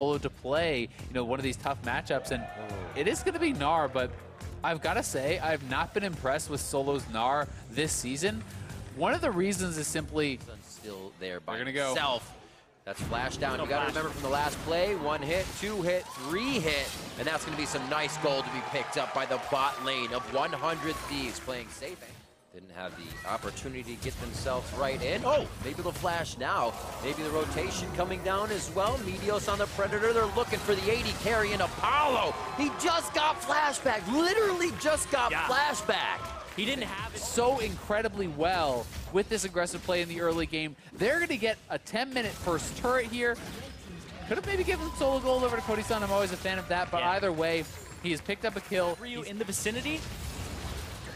Solo to play, one of these tough matchups, and it is going to be Gnar, but I've got to say, I've not been impressed with Solo's Gnar this season. One of the reasons is simply still there by go. himself. That's flash down. You got to remember from the last play, 1 hit, 2 hit, 3 hit, and that's going to be some nice gold to be picked up by the bot lane of 100 Thieves playing safe. Didn't have the opportunity to get themselves right in. Oh, maybe the flash now. Maybe the rotation coming down as well. Meteos on the Predator. They're looking for the 80 carry in Apollo. He just got flashback. Literally just got flashback. He didn't have it so incredibly well with this aggressive play in the early game. They're going to get a 10-minute first turret here. Could have maybe given solo gold over to Cody-san. I'm always a fan of that, but either way, he has picked up a kill. Ryu in the vicinity.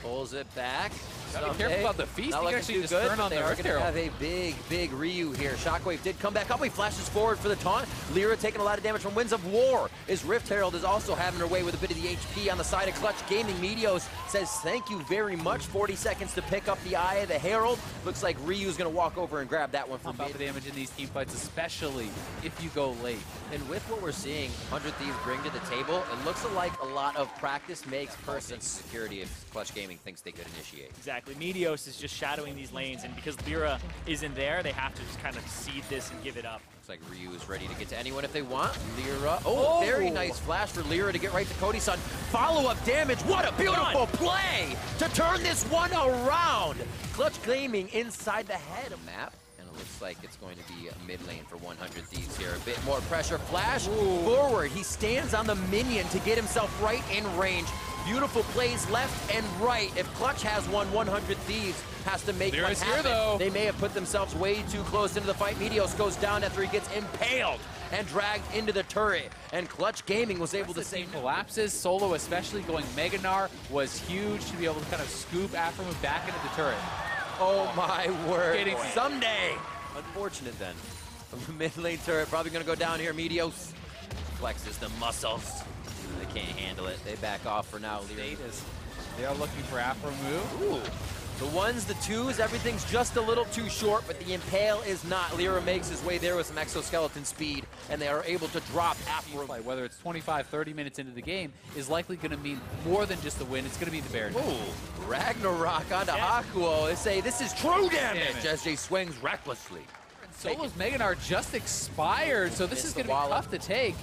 Pulls it back. Gotta be careful about the feast. You can actually just turn on the Earth Herald. Have a big Ryu here. Shockwave did come back up. He flashes forward for the taunt. Lyra taking a lot of damage from Winds of War. His Rift Herald is also having her way with a bit of the HP on the side of Clutch Gaming. Meteos says thank you very much. 40 seconds to pick up the Eye of the Herald. Looks like Ryu's going to walk over and grab that one from mid. The damage in these team fights, especially if you go late. And with what we're seeing 100 Thieves bring to the table, it looks like a lot of practice makes perfect. Security if Clutch Gaming thinks they could initiate. Exactly. Meteos is just shadowing these lanes, and because Lyra isn't there, they have to just kind of seed this and give it up. Looks like Ryu is ready to get to anyone if they want. Lyra, very nice flash for Lyra to get right to Cody-san. Follow-up damage, what a beautiful play to turn this one around. Clutch Gaming inside the head of map. Looks like it's going to be a mid lane for 100 Thieves here. A bit more pressure. Flash forward. He stands on the minion to get himself right in range. Beautiful plays left and right. If Clutch has 100 Thieves has to make one happen. Here, they may have put themselves way too close into the fight. Meteos goes down after he gets impaled and dragged into the turret. And Clutch Gaming was able to save collapses. Solo, especially going Mega Gnar, was huge to be able to kind of scoop Afro back into the turret. Oh my word. Someday. Unfortunate then. From the mid lane turret, probably going to go down here. Meteos flexes the muscles. They can't handle it. They back off for now. They are looking for Afro move. Ooh. The ones, the twos, everything's just a little too short, but the impale is not. Lyra makes his way there with some exoskeleton speed, and they are able to drop Afro. Whether it's 25, 30 minutes into the game, is likely going to mean more than just the win. It's going to be the Baron. Ooh, Ragnarok onto Hakuo. They say this is true damage as he swings recklessly. Solo's Mega Gnar just expired, so this is going to be tough to take.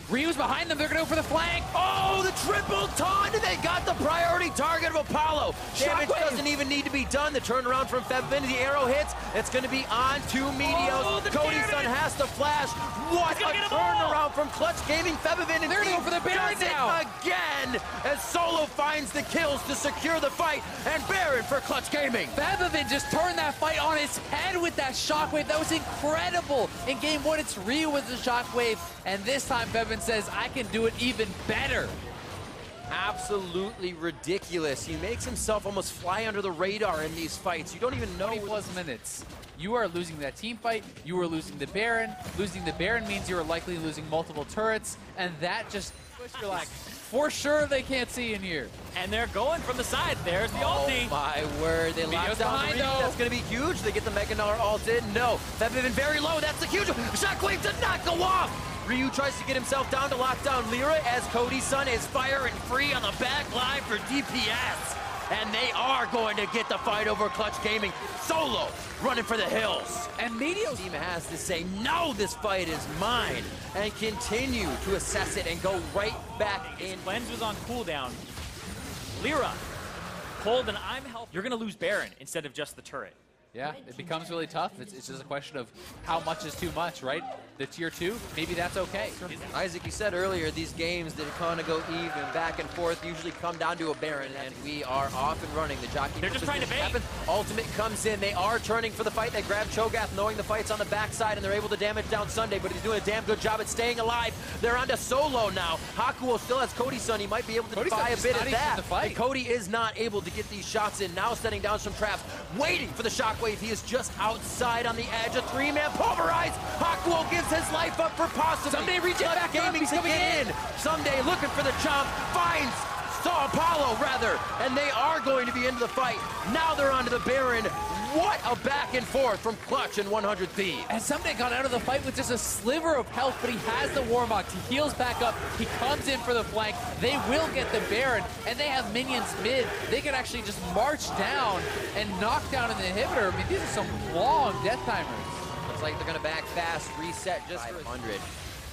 Ryu's behind them, they're going to go for the flank. Oh, the triple taunt! They got the priority target of Apollo. Damage doesn't even need to be done. The turnaround from Fevin, the arrow hits. It's going to be on to Meteos. Cody-san has to flash. What a turnaround from Clutch Gaming. Fevin, and they're going for the Baron now. Again, as Solo finds the kills to secure the fight. And Baron for Clutch Gaming. Fevin just turned that fight on his head with that shockwave. That was incredible. In game 1, it's Ryu with the shockwave. And this time, Fevin says, I can do it even better. Absolutely ridiculous. He makes himself almost fly under the radar in these fights. You don't even know. 20+ minutes. You are losing that team fight. You are losing the Baron. Losing the Baron means you are likely losing multiple turrets. And that just, you're like, for sure they can't see in here. And they're going from the side. There's the ulti. Oh my word. They lock down the Reed. That's going to be huge. They get the Mega Gnar ulted. No. Fevin very low. That's the huge. Shockwave did not go off. Ryu tries to get himself down to lock down Lyra as Cody-san is firing free on the back line for DPS. And they are going to get the fight over Clutch Gaming. Solo running for the hills. And Meteos team has to say, no, this fight is mine. And continue to assess it and go right back in. Cleanse was on cooldown. Lyra, cold and I'm healthy. You're going to lose Baron instead of just the turret. Yeah, it becomes really tough. It's just a question of how much is too much, right? The tier 2, maybe that's okay. Isaac, you said earlier, these games that kind of go even, back and forth, usually come down to a Baron, and we are off and running. The jockey. They're just trying to bait. Ultimate comes in. They are turning for the fight. They grab Cho'Gath, knowing the fight's on the backside, and they're able to damage down Sunday, but he's doing a damn good job at staying alive. They're onto Solo now. Hakuo still has Cody-san. He might be able to defy a bit of that. And Cody is not able to get these shots in. Now setting down some traps, waiting for the shockwave. He is just outside on the edge. A 3-man pulverized. Hakuo gives his life up for possibly. Someday reach it back up. He's coming in. Someday looking for the chomp. Finds Apollo rather. And they are going to be into the fight. Now they're onto the Baron. What a back and forth from Clutch and 100 Thieves. And Someday got out of the fight with just a sliver of health, but he has the Warmox. He heals back up. He comes in for the flank. They will get the Baron, and they have minions mid. They can actually just march down and knock down an inhibitor. I mean, these are some long death timers. Looks like they're going to back fast, reset just for 100.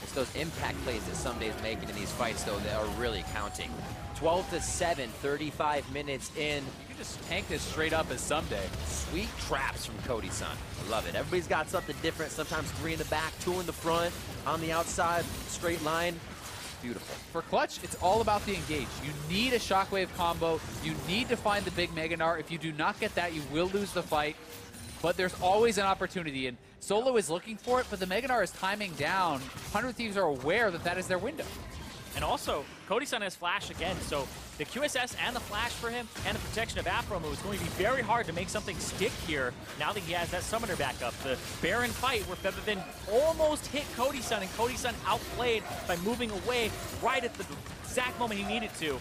It's those impact plays that Someday's making in these fights, though, that are really counting. 12-7, 35 minutes in. You can just tank this straight up as Someday. Sweet traps from Cody-san. I love it. Everybody's got something different. Sometimes 3 in the back, 2 in the front, on the outside, straight line. Beautiful. For Clutch, it's all about the engage. You need a shockwave combo. You need to find the big Mega Gnar. If you do not get that, you will lose the fight. But there's always an opportunity, and Solo is looking for it, but the Mega Gnar is timing down. 100 Thieves are aware that that is their window. And also, Cody-san has Flash again, so the QSS and the Flash for him and the protection of Afromo is going to be very hard to make something stick here now that he has that Summoner back up. The Baron fight where Febvin almost hit Cody-san, and Cody-san outplayed by moving away right at the exact moment he needed to,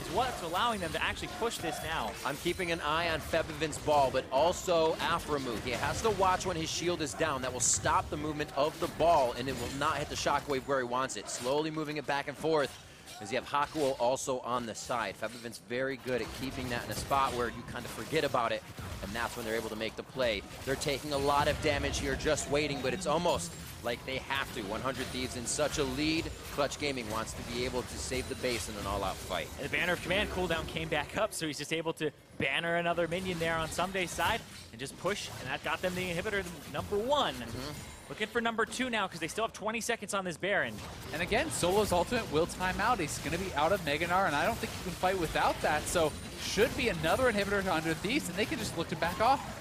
is what's allowing them to actually push this now. I'm keeping an eye on Febvin's ball, but also Afromu. He has to watch when his shield is down. That will stop the movement of the ball, and it will not hit the shockwave where he wants it. Slowly moving it back and forth, as you have Hakuo also on the side. Febvin's very good at keeping that in a spot where you kind of forget about it, and that's when they're able to make the play. They're taking a lot of damage here, just waiting, but it's almost like they have to. 100 Thieves in such a lead. Clutch Gaming wants to be able to save the base in an all-out fight. And the Banner of Command cooldown came back up, so he's just able to banner another minion there on Someday's side and just push, and that got them the inhibitor number 1. Looking for number 2 now, because they still have 20 seconds on this Baron. And again, Solo's ultimate will time out. He's going to be out of Mega Gnar, and I don't think you can fight without that. So should be another inhibitor to 100 Thieves, and they can just look to back off.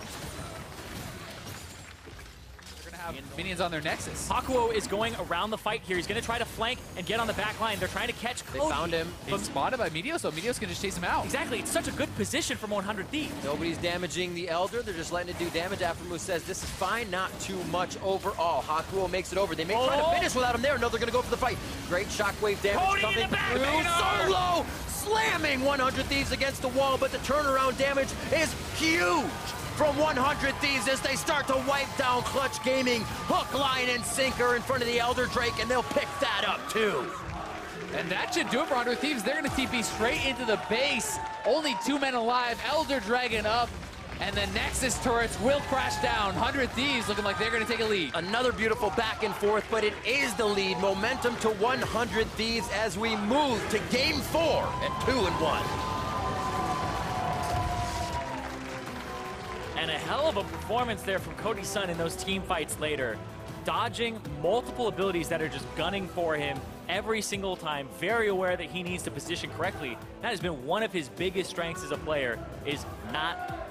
Have minions on their Nexus. Hakuo is going around the fight here. He's going to try to flank and get on the back line. They're trying to catch Cody. They found him. He's spotted by Meteos, so Meteos can just chase him out. Exactly. It's such a good position from 100 Thieves. Nobody's damaging the Elder. They're just letting it do damage. Aftermoose says this is fine, not too much overall. Hakuo makes it over. They may try to finish without him there. No, they're going to go for the fight. Great shockwave damage Cody coming in the back, through. Solo slamming 100 Thieves against the wall, but the turnaround damage is huge from 100 Thieves as they start to wipe down Clutch Gaming. Hook, line, and sinker in front of the Elder Drake, and they'll pick that up too. And that should do it for 100 Thieves. They're going to TP straight into the base. Only 2 men alive. Elder Dragon up, and the Nexus turrets will crash down. 100 Thieves looking like they're going to take a lead. Another beautiful back and forth, but it is the lead. Momentum to 100 Thieves as we move to Game 4 at 2-1. And a hell of a performance there from Cody-san in those team fights later. Dodging multiple abilities that are just gunning for him every single time. Very aware that he needs to position correctly. That has been one of his biggest strengths as a player, is not